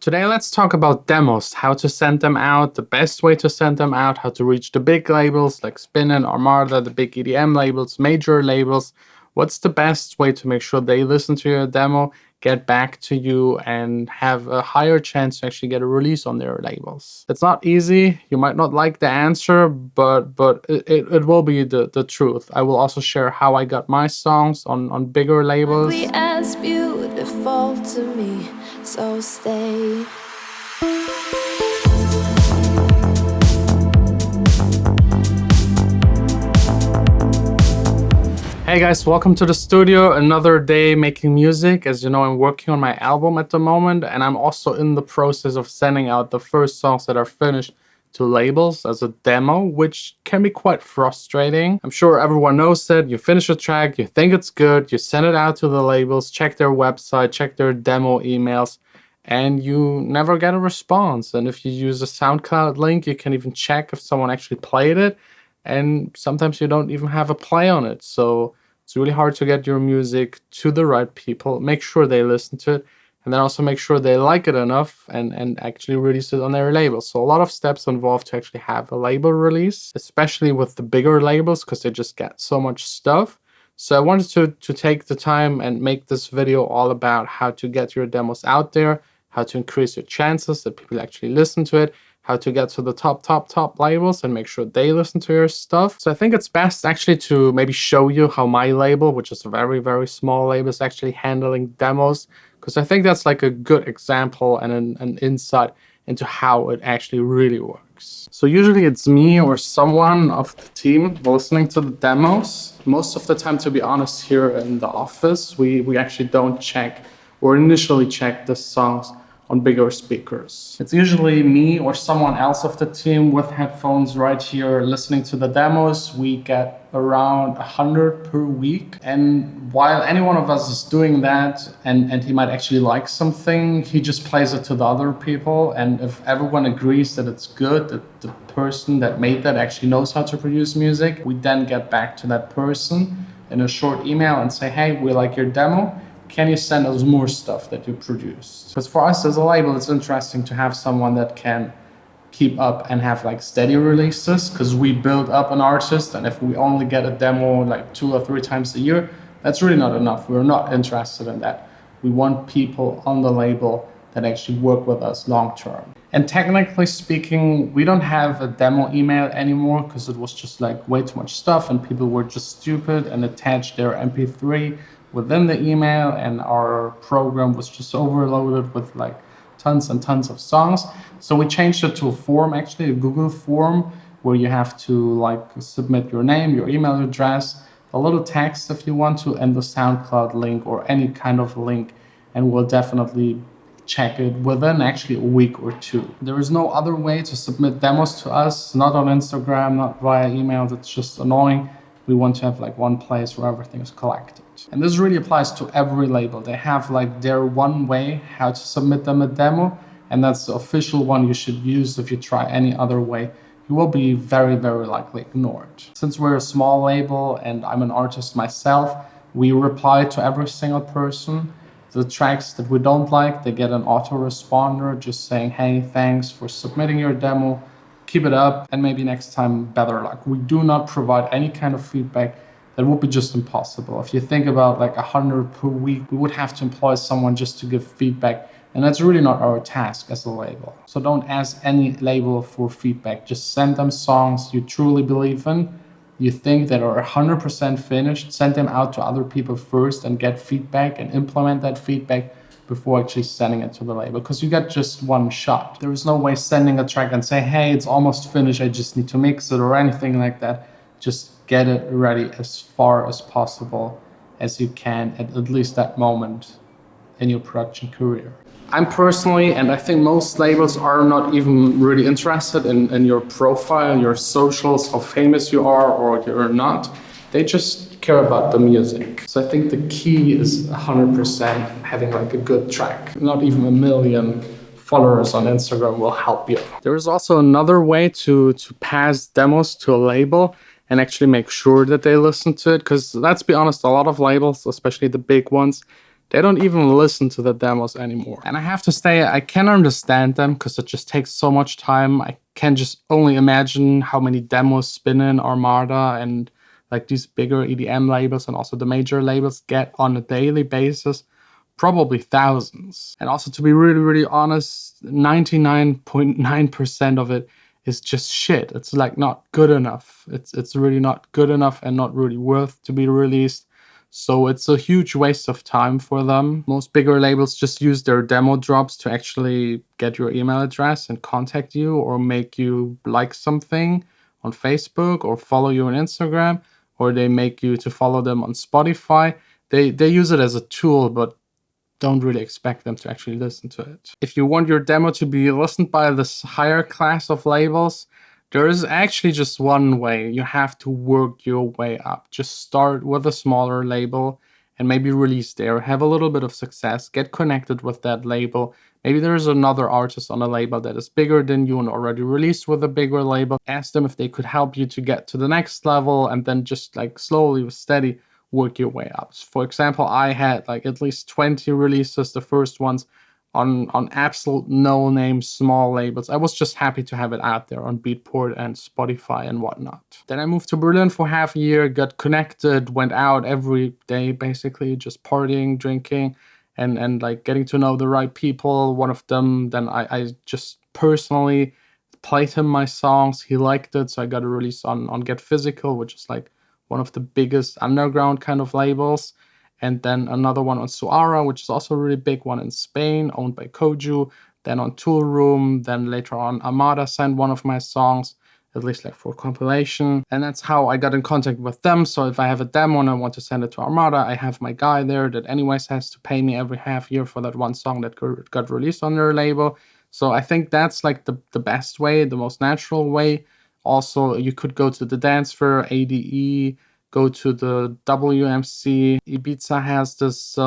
Today, let's talk about demos, how to send them out, the best way to send them out, how to reach the big labels like Spin and Armada, the big EDM labels, major labels. What's the best way to make sure they listen to your demo, get back to you, and have a higher chance to actually get a release on their labels? It's not easy. You might not like the answer, but it will be the truth. I will also share how I got my songs on bigger labels. Be as beautiful to me, so stay. Hey guys, welcome to the studio. Another day making music. As you know, I'm working on my album at the moment, and I'm also in the process of sending out the first songs that are finished to labels as a demo, which can be quite frustrating. I'm sure everyone knows that. You finish a track, you think it's good, you send it out to the labels, check their website, check their demo emails, and you never get a response. And if you use a SoundCloud link, you can even check if someone actually played it. And sometimes you don't even have a play on it. So it's really hard to get your music to the right people, make sure they listen to it, and then also make sure they like it enough and actually release it on their label. So a lot of steps involved to actually have a label release, especially with the bigger labels, because they just get so much stuff. So I wanted to take the time and make this video all about how to get your demos out there, how to increase your chances that people actually listen to it, how to get to the top labels and make sure they listen to your stuff. So I think it's best actually to maybe show you how my label, which is a very small label, is actually handling demos, because I think that's like a good example and an insight into how it actually really works. So usually it's me or someone of the team listening to the demos. Most of the time, to be honest, here in the office, we actually don't check or initially check the songs on bigger speakers. It's usually me or someone else of the team with headphones right here listening to the demos. We get around 100 per week. And while any one of us is doing that and he might actually like something, he just plays it to the other people. And if everyone agrees that it's good, that the person that made that actually knows how to produce music, we then get back to that person in a short email and say, hey, we like your demo. Can you send us more stuff that you produced? Because for us as a label, it's interesting to have someone that can keep up and have like steady releases, because we build up an artist, and if we only get a demo like 2 or 3 times a year, that's really not enough. We're not interested in that. We want people on the label that actually work with us long term. And technically speaking, we don't have a demo email anymore, because it was just like way too much stuff and people were just stupid and attached their MP3 within the email, and our program was just overloaded with like tons and tons of songs. So we changed it to a form, actually a Google form, where you have to like submit your name, your email address, a little text if you want to, and the SoundCloud link or any kind of link, and we'll definitely check it within actually a week or 2. There is no other way to submit demos to us, not on Instagram, not via email. That's just annoying. We want to have like one place where everything is collected. And this really applies to every label. They have like their one way how to submit them a demo, and that's the official one you should use. If you try any other way, you will be very likely ignored. Since we're a small label and I'm an artist myself, we reply to every single person. The tracks that we don't like, they get an autoresponder just saying, hey, thanks for submitting your demo, keep it up, and maybe next time better luck. We do not provide any kind of feedback. That would be just impossible. If you think about like 100 per week, we would have to employ someone just to give feedback, and that's really not our task as a label. So don't ask any label for feedback. Just send them songs you truly believe in, you think that are 100% finished, send them out to other people first and get feedback and implement that feedback before actually sending it to the label, because you get just one shot. There is no way sending a track and say, hey, it's almost finished, I just need to mix it, or anything like that. Just get it ready as far as possible as you can at least that moment in your production career. I'm personally, and I think most labels are not even really interested in your profile, your socials, how famous you are or you're not. They just care about the music. So I think the key is 100% having like a good track. Not even 1 million followers on Instagram will help you. There is also another way to pass demos to a label and actually make sure that they listen to it. Because let's be honest, a lot of labels, especially the big ones, They don't even listen to the demos anymore. And I have to say, I can understand them because it just takes so much time. I can just only imagine how many demos Sine, Armada, and like these bigger EDM labels and also the major labels get on a daily basis. Probably thousands. And also, to be really, really honest, 99.9% of it is just shit. It's like not good enough. It's really not good enough and not really worth to be released. So it's a huge waste of time for them. Most bigger labels just use their demo drops to actually get your email address and contact you or make you like something on Facebook or follow you on Instagram, or they make you to follow them on Spotify. They use it as a tool, but don't really expect them to actually listen to it. If you want your demo to be listened by this higher class of labels, there is actually just one way. You have to work your way up. Just start with a smaller label and maybe release there. Have a little bit of success. Get connected with that label. Maybe there's another artist on a label that is bigger than you and already released with a bigger label. Ask them if they could help you to get to the next level, and then just like slowly, steady, work your way up. For example, I had like at least 20 releases, the first ones on absolute no-name small labels. I was just happy to have it out there on BEATPORT and Spotify and whatnot. Then I moved to Berlin for half a year, got connected, went out every day basically, just partying, drinking, and like getting to know the right people. One of them, then I just personally played him my songs. He liked it, so I got a release on Get Physical, which is like one of the biggest underground kind of labels. And then another one on Suara, which is also a really big one in Spain, owned by Koju. Then on Tool Room. Then later on, Armada signed one of my songs, at least like for compilation. And that's how I got in contact with them. So if I have a demo and I want to send it to Armada, I have my guy there that anyways has to pay me every half year for that one song that got released on their label. So I think that's like the best way, the most natural way. Also, you could go to the Dance Fair, ADE, go to the WMC. Ibiza has this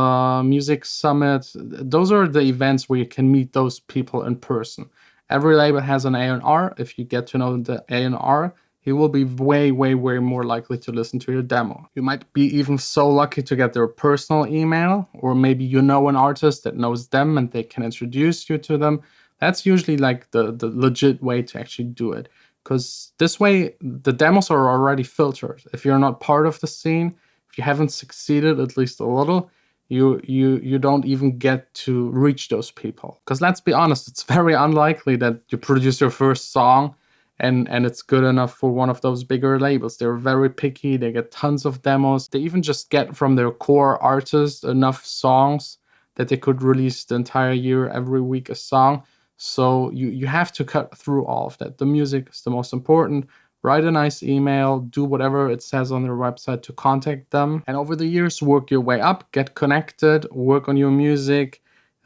music summit. Those are the events where you can meet those people in person. Every label has an A&R. If you get to know the A&R, he will be way, way, way more likely to listen to your demo. You might be even so lucky to get their personal email, or maybe you know an artist that knows them and they can introduce you to them. That's usually like the legit way to actually do it. Because this way, the demos are already filtered. If you're not part of the scene, if you haven't succeeded at least a little, you don't even get to reach those people. Because let's be honest, it's very unlikely that you produce your first song and it's good enough for one of those bigger labels. They're very picky. They get tons of demos. They even just get from their core artist enough songs that they could release the entire year, every week a song. So you have to cut through all of that. The music is the most important. Write a nice email, do whatever it says on their website to contact them. And over the years, work your way up, get connected, work on your music,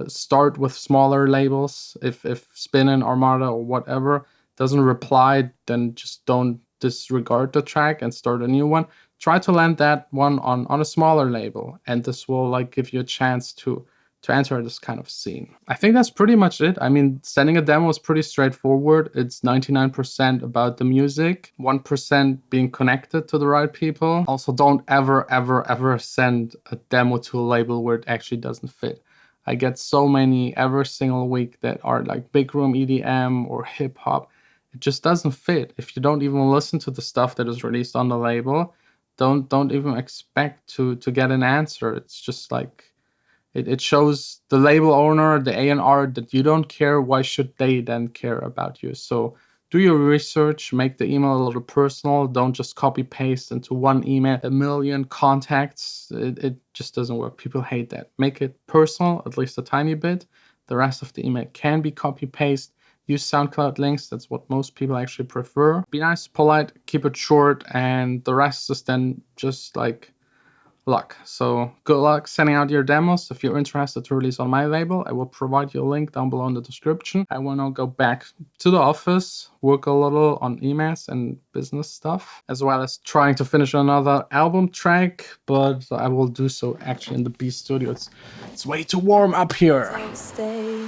start with smaller labels. If Sine, Armada, or whatever doesn't reply, then just don't disregard the track and start a new one. Try to land that one on a smaller label, and this will like give you a chance to enter this kind of scene. I think that's pretty much it. I mean, sending a demo is pretty straightforward. It's 99% about the music, 1% being connected to the right people. Also, don't ever, ever, ever send a demo to a label where it actually doesn't fit. I get so many every single week that are like big room EDM or hip hop. It just doesn't fit. If you don't even listen to the stuff that is released on the label, don't even expect to get an answer. It's just like, it shows the label owner, the A&R, that you don't care. Why should they then care about you? So do your research, make the email a little personal. Don't just copy paste into one email a million contacts. It just doesn't work. People hate that. Make it personal, at least a tiny bit. The rest of the email can be copy paste. Use SoundCloud links. That's what most people actually prefer. Be nice, polite, keep it short, and the rest is then just like luck. So good luck sending out your demos. If you're interested to release on my label, I will provide you a link down below in the description. I will now go back to the office, work a little on emails and business stuff, as well as trying to finish another album track, but I will do so actually in the B studio. It's way too warm up here. So stay.